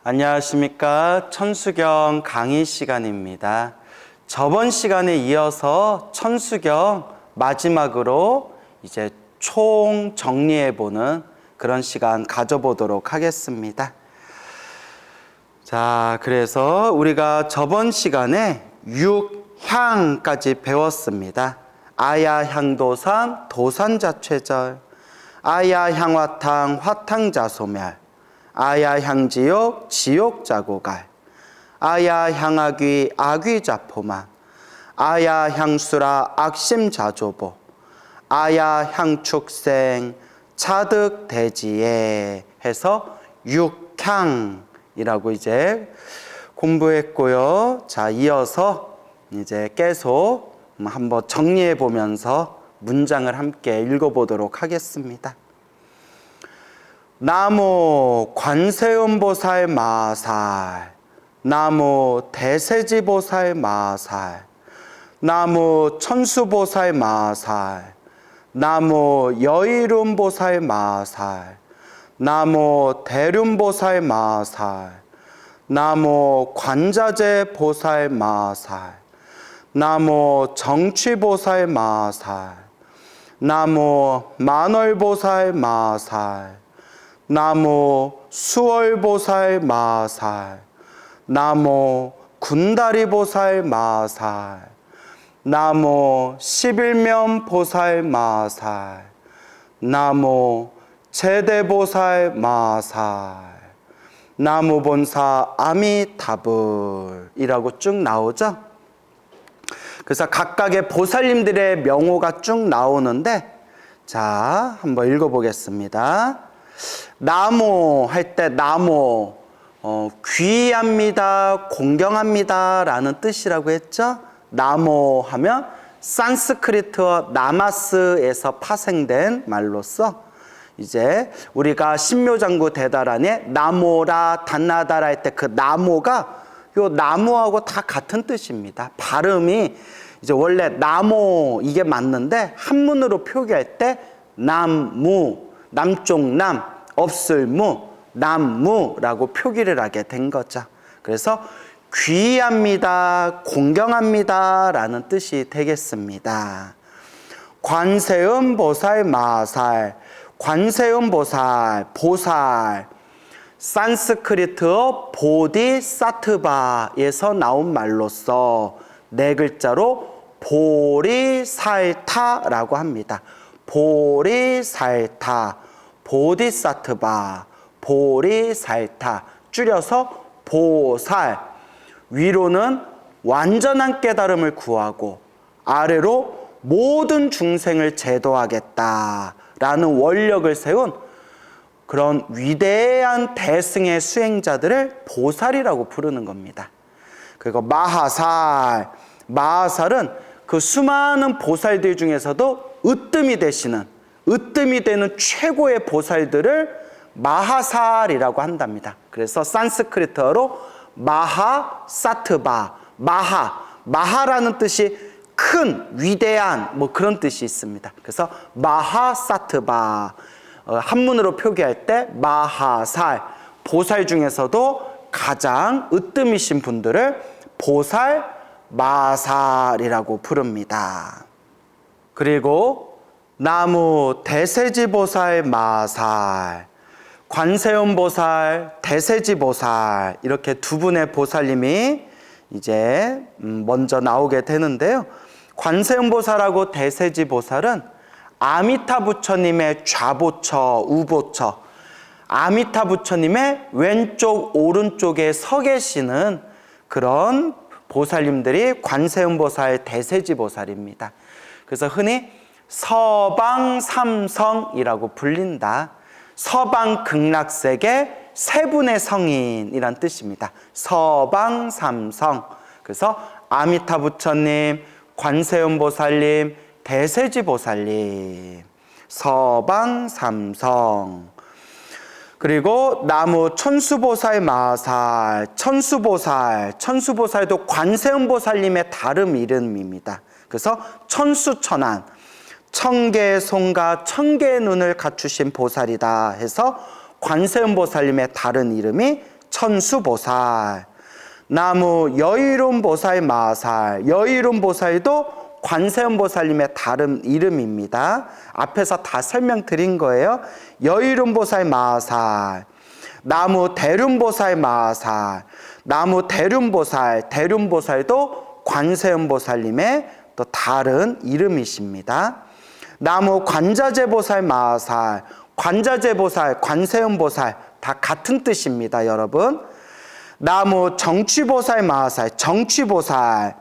안녕하십니까. 천수경 강의 시간입니다. 저번 시간에 이어서 천수경 마지막으로 이제 총 정리해보는 그런 시간 가져보도록 하겠습니다. 자, 그래서 우리가 저번 시간에 육향까지 배웠습니다. 아야향도산, 도산자최절, 아야향화탕, 화탕자소멸, 아야향지옥, 지옥자고갈, 아야향아귀, 아귀자포만, 아야향수라, 악심자조보, 아야향축생, 차득대지에 해서 육향이라고 이제 공부했고요. 자, 이어서 이제 계속 한번 정리해 보면서 문장을 함께 읽어보도록 하겠습니다. 나무 관세음보살 마살, 나무 대세지보살 마살, 나무 천수보살 마살, 나무 여의룸보살 마살, 나무 대륜보살 마살, 나무 관자재 보살 마살, 나무 정취보살 마살, 나무 만월보살 마살, 나무 수월보살 마살, 나무 군다리보살 마살, 나무 11면보살 마살, 나무 제대보살 마살, 나무 본사 아미타불이라고 쭉 나오죠. 그래서 각각의 보살님들의 명호가 쭉 나오는데, 자, 한번 읽어보겠습니다. 나모 할 때 나모, 귀합니다, 공경합니다 라는 뜻이라고 했죠. 나모 하면 산스크리트어 나마스에서 파생된 말로서 이제 우리가 신묘장구 대다란에 나모라 단나다라 할 때 그 나모가 요 나무하고 다 같은 뜻입니다. 발음이 이제 원래 나모 이게 맞는데 한문으로 표기할 때 남무, 남쪽 남, 없을 무, 남무라고 표기를 하게 된 거죠. 그래서 귀합니다, 공경합니다 라는 뜻이 되겠습니다. 관세음 보살 마살, 관세음 보살, 보살, 산스크리트어 보디사트바에서 나온 말로서 네 글자로 보리살타라고 합니다. 보리살타, 보디사트바, 보리살타, 줄여서 보살. 위로는 완전한 깨달음을 구하고 아래로 모든 중생을 제도하겠다라는 원력을 세운 그런 위대한 대승의 수행자들을 보살이라고 부르는 겁니다. 그리고 마하살, 마하살은 그 수많은 보살들 중에서도 으뜸이 되는 최고의 보살들을 마하살이라고 한답니다. 그래서 산스크리트어로 마하사트바, 마하라는 뜻이 큰, 위대한 뭐 그런 뜻이 있습니다. 그래서 마하사트바, 한문으로 표기할 때 마하살, 보살 중에서도 가장 으뜸이신 분들을 보살, 마살이라고 부릅니다. 그리고 나무 대세지보살 마살, 관세음보살, 대세지보살 이렇게 두 분의 보살님이 이제 먼저 나오게 되는데요. 관세음보살하고 대세지보살은 아미타 부처님의 좌보처, 우보처, 아미타 부처님의 왼쪽, 오른쪽에 서 계시는 그런 보살님들이 관세음보살, 대세지보살입니다. 그래서 흔히 서방삼성이라고 불린다. 서방극락세계 세 분의 성인이란 뜻입니다. 서방삼성. 그래서 아미타 부처님, 관세음보살님, 대세지보살님, 서방삼성. 그리고 나무 천수보살 마살, 천수보살도 관세음보살님의 다른 이름입니다. 그래서 천수천안, 천개의 손과 천개의 눈을 갖추신 보살이다 해서 관세음보살님의 다른 이름이 천수보살. 나무 여의론보살 마살. 여의론보살도 관세음보살님의 다른 이름입니다. 앞에서 다 설명드린 거예요. 여의론보살 마살. 나무 대륜보살 마살. 나무 대륜보살. 대륜보살도 관세음보살님의 또 다른 이름이십니다. 나무 관자재보살 마살. 관자재보살, 관세음보살 다 같은 뜻입니다, 여러분. 나무 정취보살 마살. 정취보살.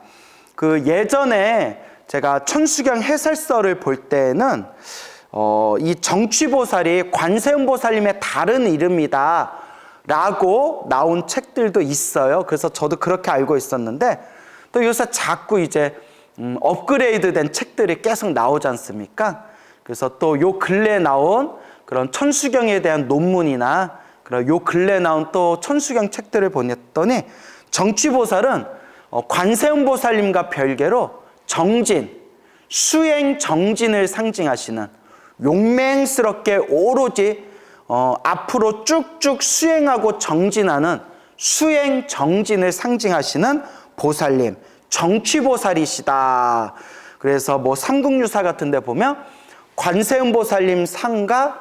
그 예전에 제가 천수경 해설서를 볼 때는 이 정취보살이 관세음보살님의 다른 이름이다 라고 나온 책들도 있어요. 그래서 저도 그렇게 알고 있었는데 또 요새 자꾸 이제 업그레이드 된 책들이 계속 나오지 않습니까? 그래서 또 요 근래에 나온 그런 천수경에 대한 논문이나 그런 요 근래에 나온 또 천수경 책들을 보냈더니 정취보살은 관세음보살님과 별개로 정진, 수행 정진을 상징하시는 용맹스럽게 오로지 앞으로 쭉쭉 수행하고 정진하는 수행 정진을 상징하시는 보살님, 정취보살이시다. 그래서 뭐 삼국유사 같은 데 보면 관세음보살님 상과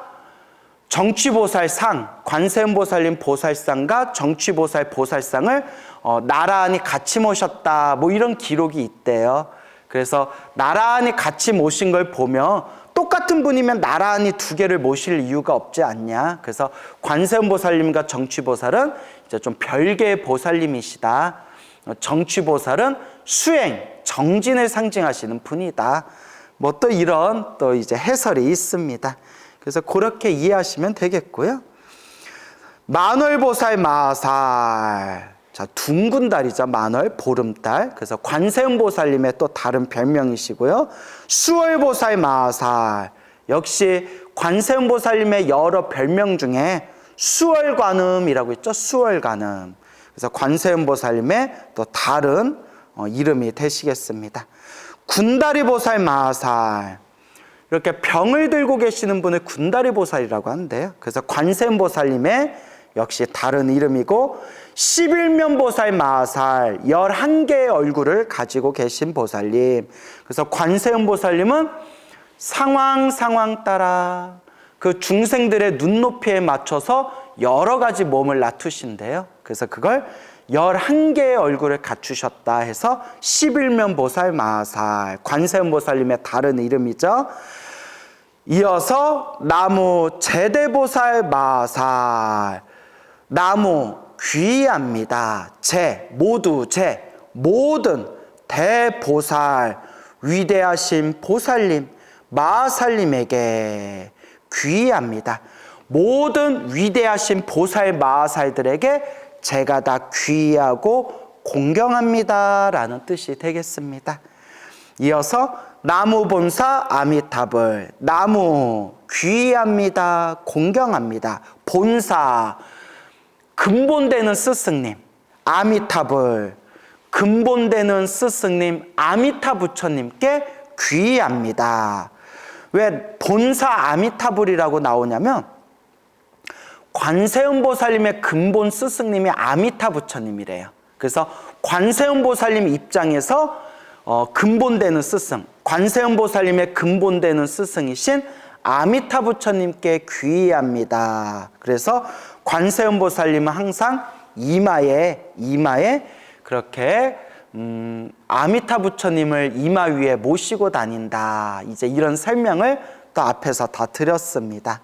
정취보살상, 관세음보살님 보살상과 정취보살 보살상을 나란히 같이 모셨다. 뭐 이런 기록이 있대요. 그래서 나란히 같이 모신 걸 보면 똑같은 분이면 나란히 두 개를 모실 이유가 없지 않냐. 그래서 관세음보살님과 정취보살은 이제 좀 별개의 보살님이시다. 정취보살은 수행, 정진을 상징하시는 분이다. 뭐 또 이런 또 이제 해설이 있습니다. 그래서 그렇게 이해하시면 되겠고요. 만월보살 마살. 자, 둥근 달이죠. 만월, 보름달. 그래서 관세음보살님의 또 다른 별명이시고요. 수월보살 마살. 역시 관세음보살님의 여러 별명 중에 수월관음이라고 있죠. 수월관음. 그래서 관세음보살님의 또 다른 이름이 되시겠습니다. 군다리보살 마살. 이렇게 병을 들고 계시는 분을 군다리보살이라고 하는데요. 그래서 관세음보살님의 역시 다른 이름이고, 11면보살 마살, 11개의 얼굴을 가지고 계신 보살님. 그래서 관세음보살님은 상황 따라 그 중생들의 눈높이에 맞춰서 여러 가지 몸을 낮추신대요. 그래서 그걸 11개의 얼굴을 갖추셨다 해서 11면보살 마살, 관세음보살님의 다른 이름이죠. 이어서 나무 제대보살 마살. 나무 귀합니다. 모든 대보살, 위대하신 보살님, 마살님에게 귀합니다. 모든 위대하신 보살 마살들에게 제가 다 귀하고 공경합니다 라는 뜻이 되겠습니다. 이어서 나무 본사 아미타불. 나무 귀합니다, 공경합니다. 본사 근본되는 스승님 아미타불. 근본되는 스승님 아미타 부처님께 귀합니다. 왜 본사 아미타불이라고 나오냐면 관세음보살님의 근본 스승님이 아미타 부처님이래요. 그래서 관세음보살님 입장에서 근본되는 스승, 관세음보살님의 근본되는 스승이신 아미타 부처님께 귀의합니다. 그래서 관세음보살님은 항상 이마에 그렇게 아미타 부처님을 이마 위에 모시고 다닌다. 이제 이런 설명을 또 앞에서 다 드렸습니다.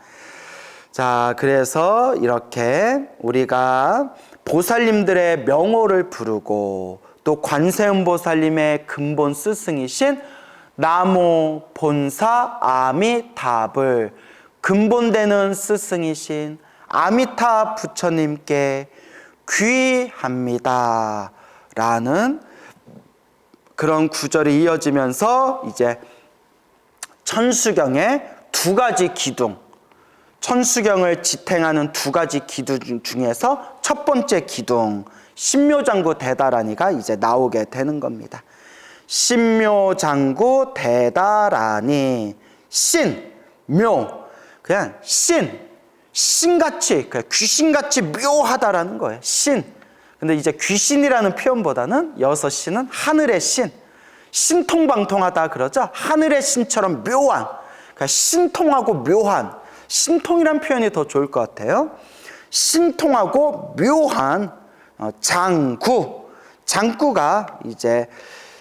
자, 그래서 이렇게 우리가 보살님들의 명호를 부르고 또 관세음보살님의 근본 스승이신 나무 본사 아미타불, 근본되는 스승이신 아미타 부처님께 귀합니다 라는 그런 구절이 이어지면서 이제 천수경의 두 가지 기둥, 천수경을 지탱하는 두 가지 기둥 중에서 첫 번째 기둥 신묘장구 대다라니가 이제 나오게 되는 겁니다. 신묘장구 대다라니. 신, 묘, 그냥 신같이, 귀신같이 묘하다라는 거예요. 신. 근데 이제 귀신이라는 표현보다는 여기서 신은 하늘의 신. 신통방통하다 그러죠. 하늘의 신처럼 묘한. 그러니까 신통하고 묘한. 신통이란 표현이 더 좋을 것 같아요. 신통하고 묘한 장구. 장구가 이제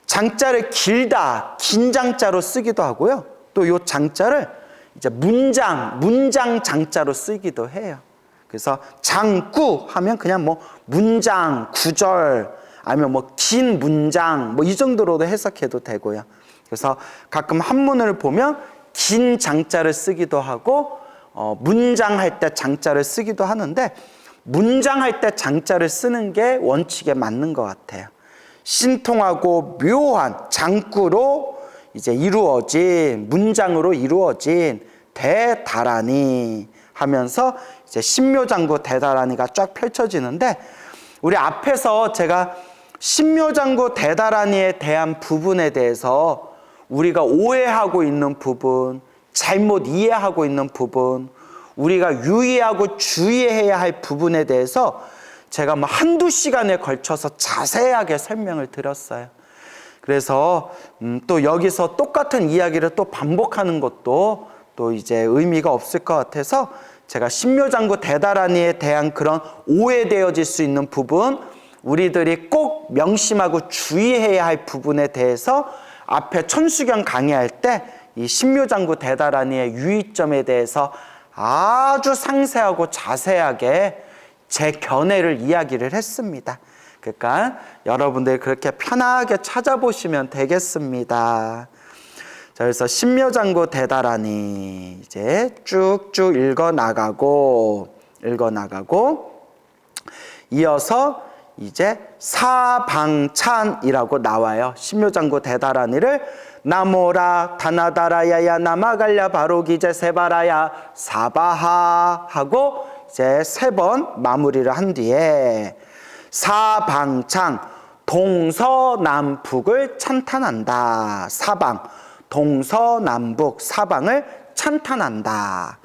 장자를 길다, 긴 장자로 쓰기도 하고요. 또 요 장자를 이제 문장 장자로 쓰기도 해요. 그래서 장구 하면 그냥 뭐 문장, 구절, 아니면 뭐 긴 문장, 뭐 이 정도로도 해석해도 되고요. 그래서 가끔 한문을 보면 긴 장자를 쓰기도 하고, 문장할 때 장자를 쓰기도 하는데, 문장할 때 장자를 쓰는 게 원칙에 맞는 것 같아요. 신통하고 묘한 장구로 이제 이루어진, 문장으로 이루어진 대다라니 하면서 이제 신묘장구 대다라니가 쫙 펼쳐지는데, 우리 앞에서 제가 신묘장구 대다라니에 대한 부분에 대해서 우리가 오해하고 있는 부분, 잘못 이해하고 있는 부분, 우리가 유의하고 주의해야 할 부분에 대해서 제가 뭐 한두 시간에 걸쳐서 자세하게 설명을 드렸어요. 그래서 또 여기서 똑같은 이야기를 또 반복하는 것도 또 이제 의미가 없을 것 같아서 제가 신묘장구 대다라니에 대한 그런 오해되어질 수 있는 부분, 우리들이 꼭 명심하고 주의해야 할 부분에 대해서 앞에 천수경 강의할 때 이 신묘장구 대다라니의 유의점에 대해서 아주 상세하고 자세하게 제 견해를 이야기를 했습니다. 그러니까 여러분들 그렇게 편하게 찾아보시면 되겠습니다. 자, 그래서 신묘장구 대다라니 이제 쭉쭉 읽어 나가고 이어서 이제 사방찬이라고 나와요. 신묘장구 대다라니를 나모라 다나다라야야 나마갈랴 바로기제 세바라야 사바하 하고 이제 3번 마무리를 한 뒤에 사방창 동서남북을 찬탄한다. 사방 동서남북 사방을 찬탄한다.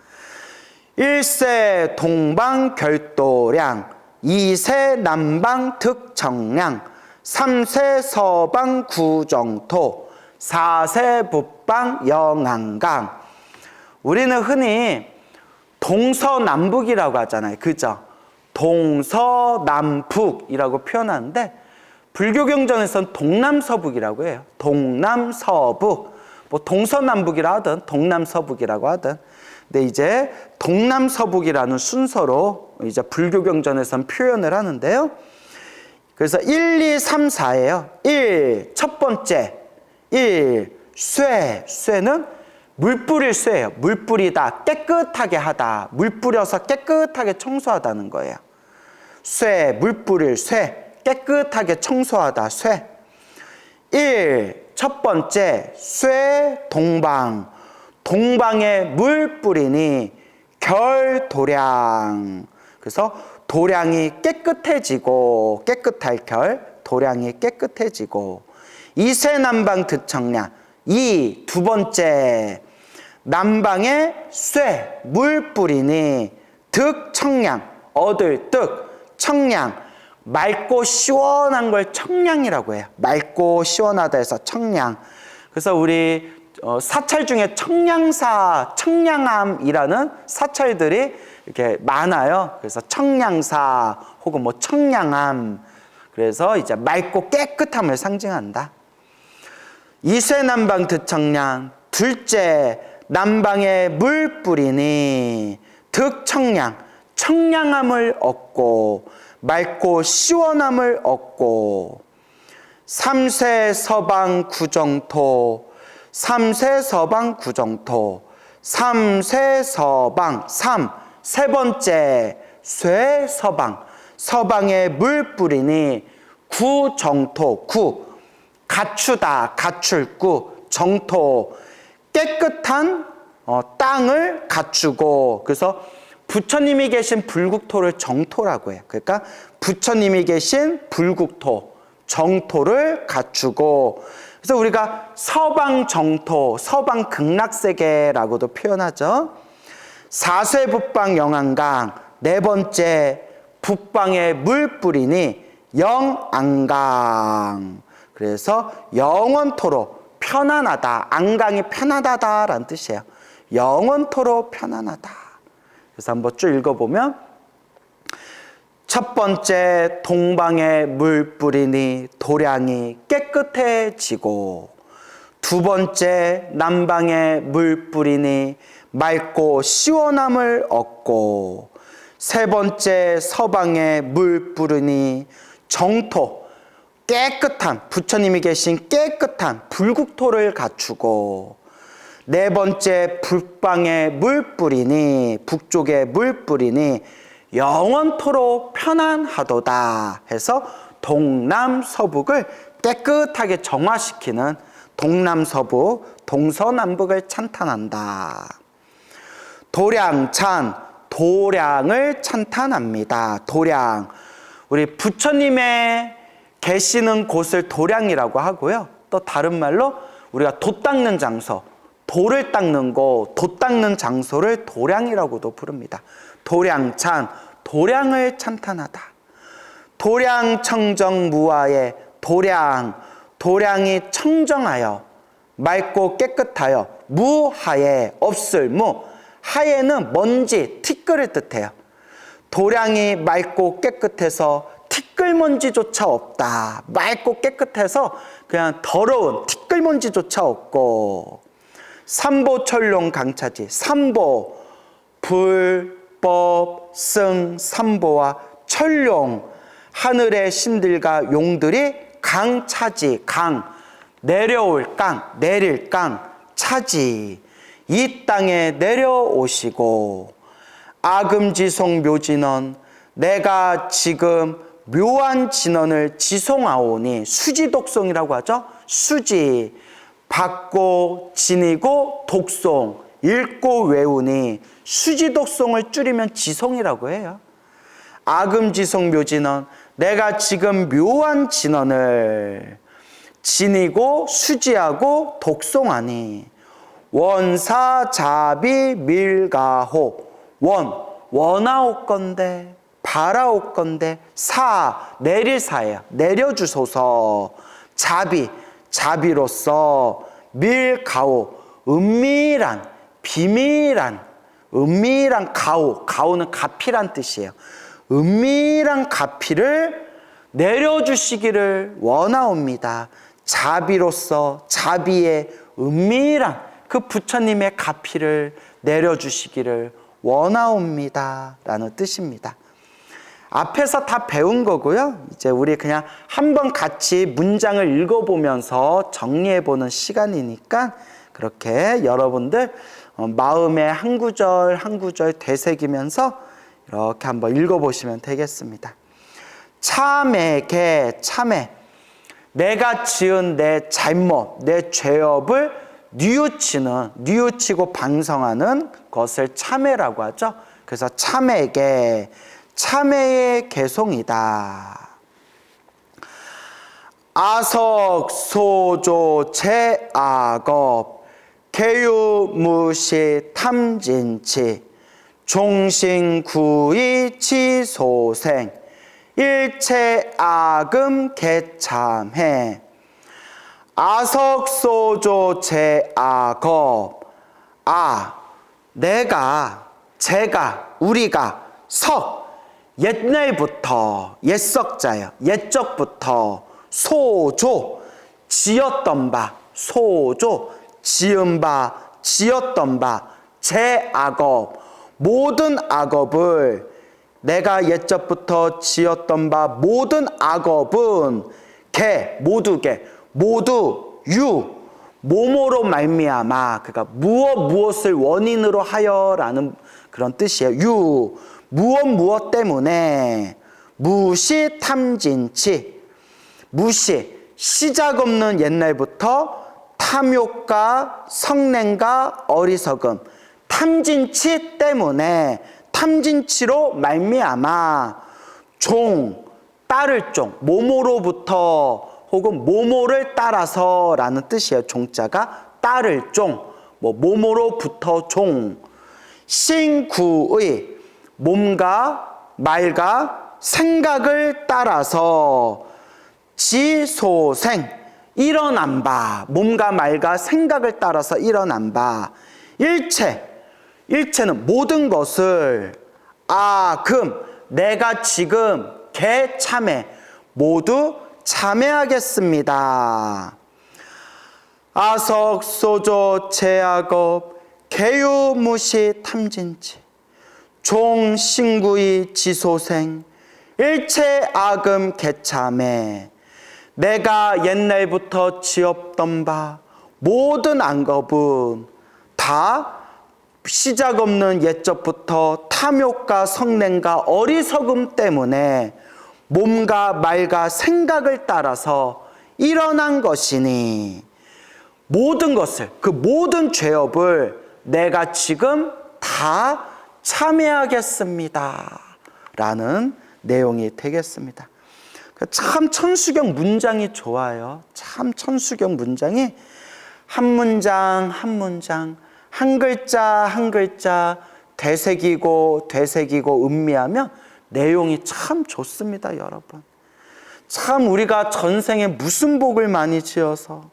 1세 동방 결도량 2세 남방 득정량 3세 서방 구정토 4세 북방 영안강. 우리는 흔히 동서남북이라고 하잖아요. 그죠? 동서남북이라고 표현하는데 불교 경전에서는 동남서북이라고 해요. 동남서북. 뭐 동서남북이라 하든 동남서북이라고 하든. 근데 이제 동남서북이라는 순서로 이제 불교 경전에서는 표현을 하는데요. 그래서 1, 2, 3, 4예요. 1, 첫 번째. 1, 쇠는 물 뿌릴 쇠예요. 물 뿌리다, 깨끗하게 하다. 물 뿌려서 깨끗하게 청소하다는 거예요. 쇠, 물 뿌릴 쇠, 깨끗하게 청소하다, 쇠. 1, 첫 번째, 쇠 동방. 동방에 물 뿌리니 결도량. 그래서 도량이 깨끗해지고, 깨끗할 결, 도량이 깨끗해지고. 2세 남방 득청량. 2, 두 번째. 남방에 쇠, 물 뿌리니 득청량, 얻을 득, 청량. 맑고 시원한 걸 청량이라고 해요. 맑고 시원하다 해서 청량. 그래서 우리 사찰 중에 청량사, 청량함이라는 사찰들이 이렇게 많아요. 그래서 청량사 혹은 뭐 청량함. 그래서 이제 맑고 깨끗함을 상징한다. 2세 남방 득청량. 둘째, 남방에 물 뿌리니 득청량. 청량함을 얻고 맑고 시원함을 얻고. 3세 서방 구정토. 3세 서방 구정토. 3세 서방. 3, 세 번째. 쇠 서방. 서방에 물 뿌리니 구정토. 구, 갖추다, 갖출구. 정토, 깨끗한 땅을 갖추고. 그래서 부처님이 계신 불국토를 정토라고 해요. 그러니까 부처님이 계신 불국토, 정토를 갖추고. 그래서 우리가 서방 정토, 서방 극락세계라고도 표현하죠. 사쇄북방 영안강. 네 번째, 북방에 물 뿌리니 영안강. 그래서 영원토록 편안하다. 안강이 편안하다라는 뜻이에요. 영원토록 편안하다. 그래서 한번 쭉 읽어보면, 첫 번째, 동방에 물 뿌리니 도량이 깨끗해지고, 두 번째, 남방에 물 뿌리니 맑고 시원함을 얻고, 세 번째, 서방에 물 뿌리니 정토, 깨끗한, 부처님이 계신 깨끗한 불국토를 갖추고, 네 번째, 북방에 물 뿌리니, 북쪽에 물 뿌리니 영원토록 편안하도다 해서 동남서북을 깨끗하게 정화시키는 동남서북, 동서남북을 찬탄한다. 도량찬, 도량을 찬탄합니다. 도량, 우리 부처님의 계시는 곳을 도량이라고 하고요. 또 다른 말로 우리가 돛 닦는 장소, 돌을 닦는 곳, 돛 닦는 장소를 도량이라고도 부릅니다. 도량찬, 도량을 찬탄하다. 도량청정무화에 도량, 도량이 청정하여 맑고 깨끗하여, 무하에 없을 무, 하에는 먼지, 티끌을 뜻해요. 도량이 맑고 깨끗해서 티끌먼지조차 없다. 맑고 깨끗해서 그냥 더러운 티끌먼지조차 없고, 삼보철룡 강차지. 삼보, 불법, 승, 삼보와 철룡, 하늘의 신들과 용들이 강차지, 강, 내려올 강, 내릴 강, 차지, 이 땅에 내려오시고, 아금지송 묘진원, 내가 지금 묘한 진언을 지송하오니, 수지독송이라고 하죠. 수지, 받고 지니고 독송, 읽고 외우니, 수지독송을 줄이면 지송이라고 해요. 아금지송 묘진언, 내가 지금 묘한 진언을 지니고 수지하고 독송하니, 원사자비 밀가호, 원하옵건대, 바라옵건대, 내릴 사예요. 내려주소서. 자비로서, 밀가오, 은밀한, 비밀한, 은밀한 가오는 가피란 뜻이에요. 은밀한 가피를 내려주시기를 원하옵니다. 자비로서, 자비의 은밀한 그 부처님의 가피를 내려주시기를 원하옵니다 라는 뜻입니다. 앞에서 다 배운 거고요. 이제 우리 그냥 한번 같이 문장을 읽어보면서 정리해보는 시간이니까 그렇게 여러분들 마음에 한 구절 한 구절 되새기면서 이렇게 한번 읽어보시면 되겠습니다. 참에게, 참에, 내가 지은 내 잘못, 내 죄업을 뉘우치고 방성하는 것을 참회라고 하죠. 그래서 참에게, 참회의 개송이다. 아석 소조 제악업 개유무시 탐진치 종신구이 치소생 일체 악음 개참해. 아석소조 제악업, 내가, 제가, 우리가, 옛날부터, 옛석자예요. 옛적부터 소조, 지었던 바, 소조, 지은 바, 지었던 바, 제악업, 모든 악업을, 내가 옛적부터 지었던 바 모든 악업은 모두 모모로 말미암아, 그러니까 무엇을 원인으로 하여라는 그런 뜻이에요. 무엇 때문에, 무시 탐진치, 무시, 시작 없는 옛날부터 탐욕과 성냄과 어리석음, 탐진치 때문에, 탐진치로 말미암아 따를 모모로부터 혹은 모모를 따라서 라는 뜻이에요. 종자가 따를 모모로부터 신구의 몸과 말과 생각을 따라서 지소생 일어난 바, 몸과 말과 생각을 따라서 일어난 바 일체는 모든 것을 내가 지금 개참해 모두 참회하겠습니다. 아석소조 제약업 개유무시 탐진치 종신구의 지소생 일체 악음 개참해 내가 옛날부터 지었던 바 모든 악업은 다 시작 없는 옛적부터 탐욕과 성냄과 어리석음 때문에 몸과 말과 생각을 따라서 일어난 것이니 모든 것을, 그 모든 죄업을 내가 지금 다 참회하겠습니다 라는 내용이 되겠습니다. 참 천수경 문장이 좋아요. 참 천수경 문장이 한 문장 한 문장 한 글자 한 글자 되새기고 음미하면 내용이 참 좋습니다, 여러분. 참 우리가 전생에 무슨 복을 많이 지어서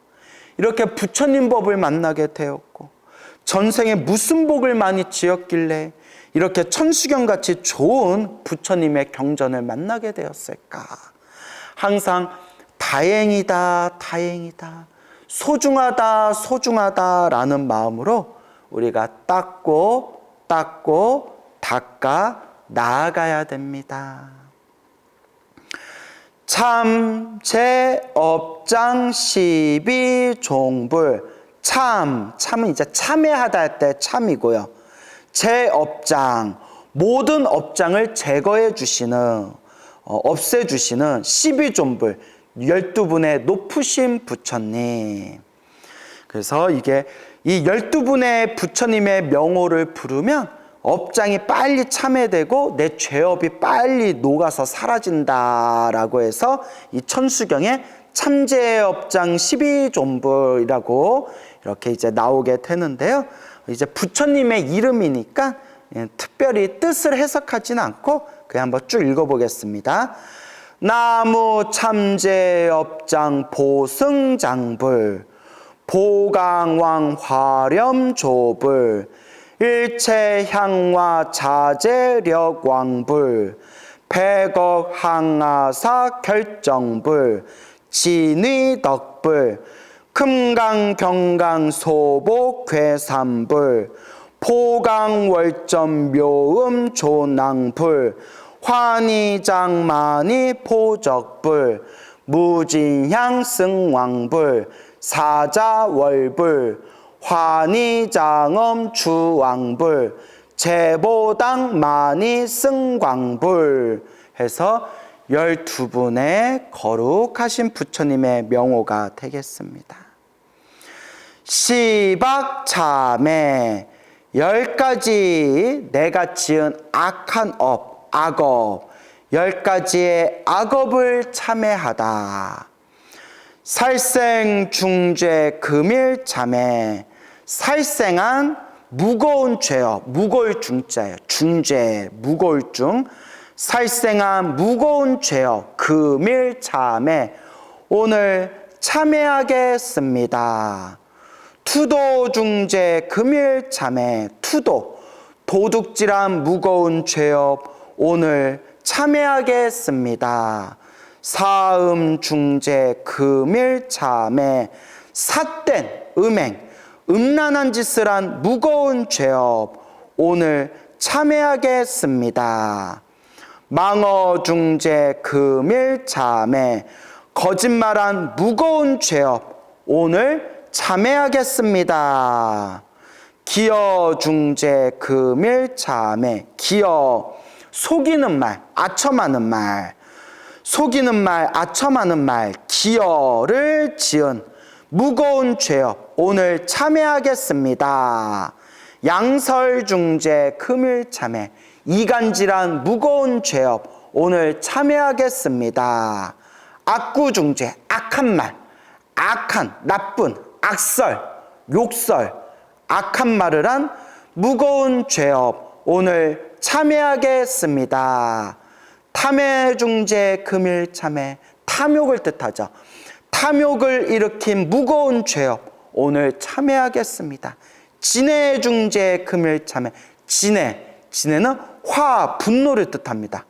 이렇게 부처님 법을 만나게 되었고 전생에 무슨 복을 많이 지었길래 이렇게 천수경같이 좋은 부처님의 경전을 만나게 되었을까. 항상 다행이다 소중하다 라는 마음으로 우리가 닦고 닦아 나아가야 됩니다. 참 제업장 12종불 참은 이제 참회하다 할 때 참이고요. 제업장 모든 업장을 제거해 주시는 없애주시는 12존불 12분의 높으신 부처님. 그래서 이게 이 12분의 부처님의 명호를 부르면 업장이 빨리 참회되고 내 죄업이 빨리 녹아서 사라진다라고 해서 이 천수경에 참제업장 12존불이라고 이렇게 이제 나오게 되는데요. 이제 부처님의 이름이니까 특별히 뜻을 해석하지는 않고 그냥 한번 쭉 읽어보겠습니다. 나무 참제업장 보승장불 보강왕 화렴조불 일체향화 자제력왕불 백억 항하사 결정불 진의덕불 금강경강 소복괴삼불 포강월점 묘음 조낭불 환희장만이 포적불 무진향 승왕불 사자월불 환희장엄 주왕불 제보당 만이 승광불 해서 12분의 거룩하신 부처님의 명호가 되겠습니다. 시박참회 10가지 내가 지은 악한 악업 10가지의 악업을 참회하다. 살생 중죄 금일 참회 살생한 무거운 죄요. 무거울 중자예요. 중죄 무거울 중 살생한 무거운 죄요. 금일 참회 오늘 참회하겠습니다. 투도 중죄 금일 참회 투도 도둑질한 무거운 죄업 오늘 참회하겠습니다. 사음 중죄 금일 참회 삿된 음란한 짓을 한 무거운 죄업 오늘 참회하겠습니다. 망어 중죄 금일 참회 거짓말한 무거운 죄업 오늘 참회하겠습니다. 기어 중죄 금일 참회 기어 속이는 말 아첨하는 말 속이는 말 아첨하는 말 기어를 지은 무거운 죄업 오늘 참회하겠습니다. 양설 중죄 금일 참회 이간질한 무거운 죄업 오늘 참회하겠습니다. 악구 중죄 악한 말 악한 나쁜 악설 욕설 악한 말을 한 무거운 죄업 오늘 참회하겠습니다. 탐해중재 금일참회, 탐욕을 뜻하죠. 탐욕을 일으킨 무거운 죄업 오늘 참회하겠습니다. 진해중재 금일참회, 진해는 화, 분노를 뜻합니다.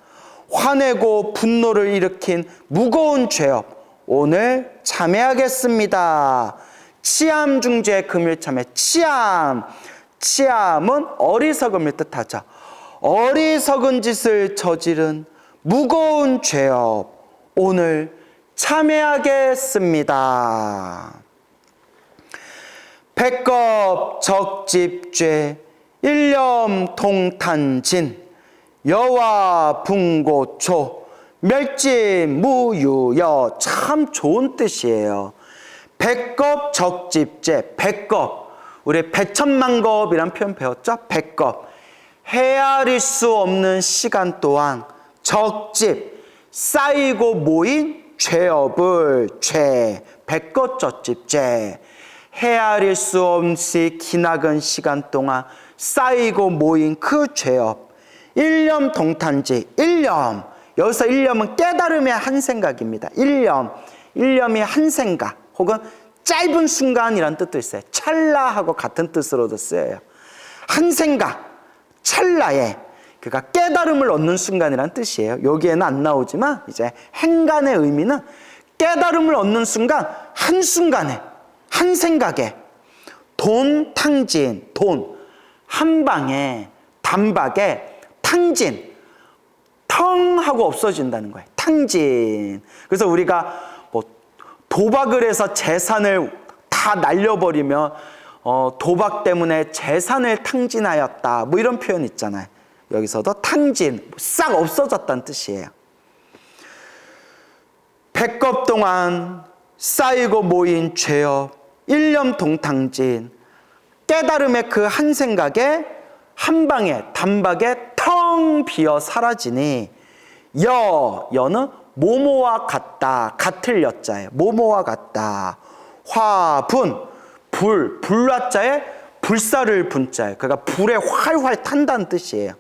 화내고 분노를 일으킨 무거운 죄업 오늘 참회하겠습니다. 치암중재 금일참회, 치암은 어리석음을 뜻하죠. 어리석은 짓을 저지른 무거운 죄업 오늘 참회하겠습니다. 백겁 적집죄 일념 동탄진 여와 분고초 멸진 무유여, 참 좋은 뜻이에요. 백겁 적집죄, 백겁, 우리 백천만겁이란 표현 배웠죠? 백겁, 헤아릴 수 없는 시간 동안 적집, 쌓이고 모인 죄업을 백겁 적집죄, 헤아릴 수 없이 기나긴 시간 동안 쌓이고 모인 그 죄업. 일념 동탄지, 일념, 여기서 일념은 깨달음의 한 생각입니다. 일념이 한 생각 혹은 짧은 순간이란 뜻도 있어요. 찰나하고 같은 뜻으로도 쓰여요. 한 생각, 찰나에, 그러니까 깨달음을 얻는 순간이란 뜻이에요. 여기에는 안 나오지만 이제 행간의 의미는 깨달음을 얻는 순간, 한순간에, 한 생각에, 돈 탕진, 돈, 한 방에, 단박에, 탕진, 텅 하고 없어진다는 거예요. 탕진. 그래서 우리가 뭐 도박을 해서 재산을 다 날려버리면 도박 때문에 재산을 탕진하였다, 뭐 이런 표현 있잖아요. 여기서도 탕진, 싹 없어졌다는 뜻이에요. 백겁 동안 쌓이고 모인 죄업, 일념 동탕진, 깨달음의 그 한 생각에 한 방에 단박에 텅 비어 사라지니 여는 모모와 같다, 같을 여자예요. 모모와 같다. 화분, 불화자에 불사를 분자예요. 그러니까 불에 활활 탄다는 뜻이에요.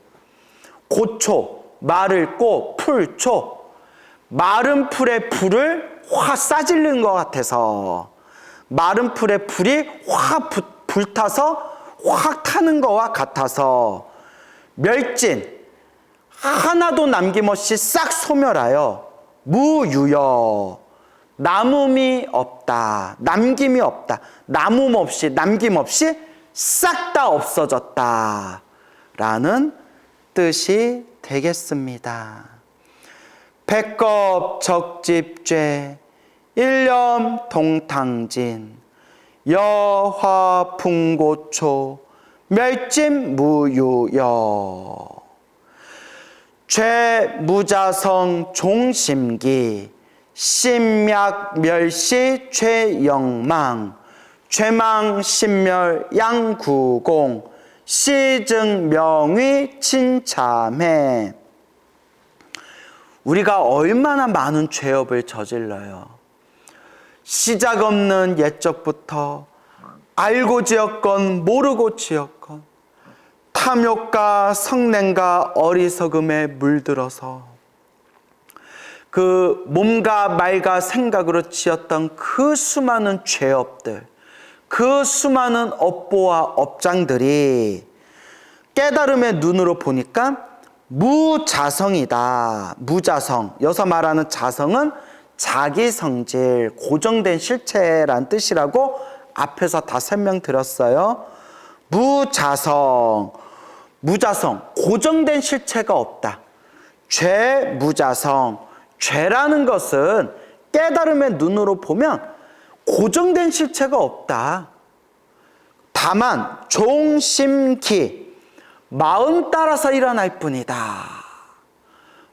고초, 말을 꼬, 풀초, 마른 풀에 불을 확 싸질른 것 같아서, 마른 풀에 불이 확 불타서 확 타는 것과 같아서, 멸진, 하나도 남김없이 싹 소멸하여 무유여, 남음이 없다, 남김이 없다, 남음 없이, 남김없이 싹 다 없어졌다 라는 뜻이 되겠습니다. 백겁 적집죄 일념 동탕진 여화 풍고초 멸진 무유여. 죄 무자성 종심기 심약 멸시 죄영망 죄망 신멸 양구공 시증 명의 친참해. 우리가 얼마나 많은 죄업을 저질러요. 시작 없는 옛적부터 알고 지었건 모르고 지었건 탐욕과 성냄과 어리석음에 물들어서 그 몸과 말과 생각으로 지었던 그 수많은 죄업들, 그 수많은 업보와 업장들이 깨달음의 눈으로 보니까 무자성이다. 무자성. 여기서 말하는 자성은 자기 성질, 고정된 실체란 뜻이라고 앞에서 다 설명드렸어요. 무자성, 고정된 실체가 없다. 죄 무자성, 죄라는 것은 깨달음의 눈으로 보면 고정된 실체가 없다. 다만 종심기, 마음 따라서 일어날 뿐이다.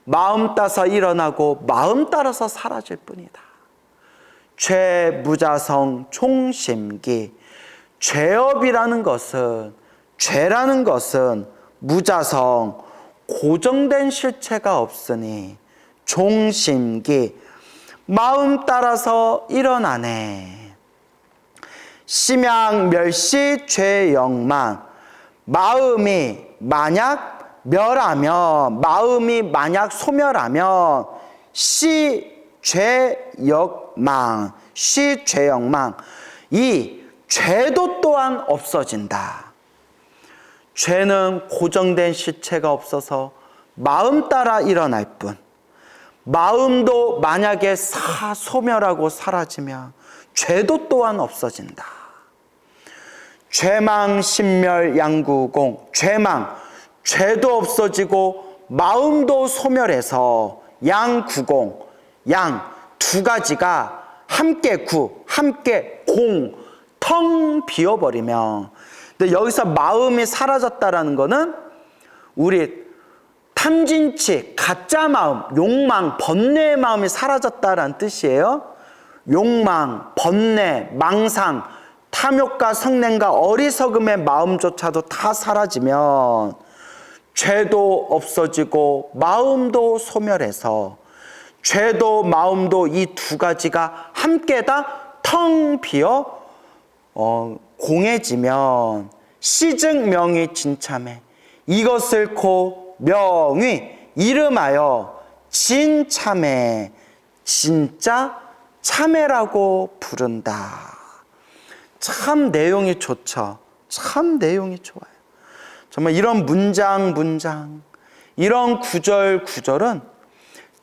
마음 따라서 일어나고 마음 따라서 사라질 뿐이다. 죄 무자성 종심기. 죄업이라는 것은, 죄라는 것은 무자성, 고정된 실체가 없으니 종심기, 마음 따라서 일어나네. 심양 멸시 죄영망, 마음이 만약 멸하면, 마음이 만약 소멸하면 시죄역망, 시죄역망, 이 죄도 또한 없어진다. 죄는 고정된 실체가 없어서 마음 따라 일어날 뿐, 마음도 만약에 소멸하고 사라지면 죄도 또한 없어진다. 죄망 신멸 양구공, 죄도 없어지고 마음도 소멸해서 양구공, 양 두 가지가 함께 텅 비어버리면, 근데 여기서 마음이 사라졌다라는 거는 우리 탐진치, 가짜 마음, 욕망, 번뇌의 마음이 사라졌다라는 뜻이에요. 욕망, 번뇌, 망상, 탐욕과 성냄과 어리석음의 마음조차도 다 사라지면 죄도 없어지고 마음도 소멸해서 죄도 마음도 이 두 가지가 함께 다 텅 비어 공해지면 시즉 명이 진참해, 이것을 고 명의 이름하여 진참해, 진짜 참회라고 부른다. 참 내용이 좋죠. 참 내용이 좋아요. 정말 이런 문장 이런 구절은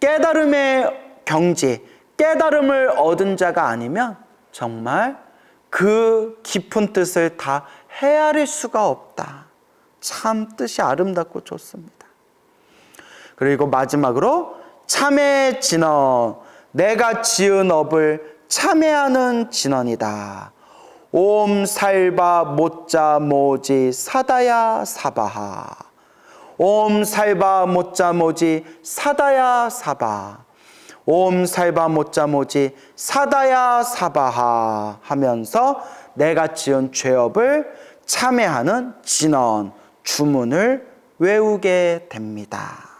깨달음의 경지, 깨달음을 얻은 자가 아니면 정말 그 깊은 뜻을 다 헤아릴 수가 없다. 참 뜻이 아름답고 좋습니다. 그리고 마지막으로 참회 진언, 내가 지은 업을 참회하는 진언이다. 옴 살바 모짜 모지 사다야 사바하, 옴 살바 모짜 모지 사다야 사바, 옴 살바 모짜 모지 사다야 사바하 하면서 내가 지은 죄업을 참회하는 진언, 주문을 외우게 됩니다.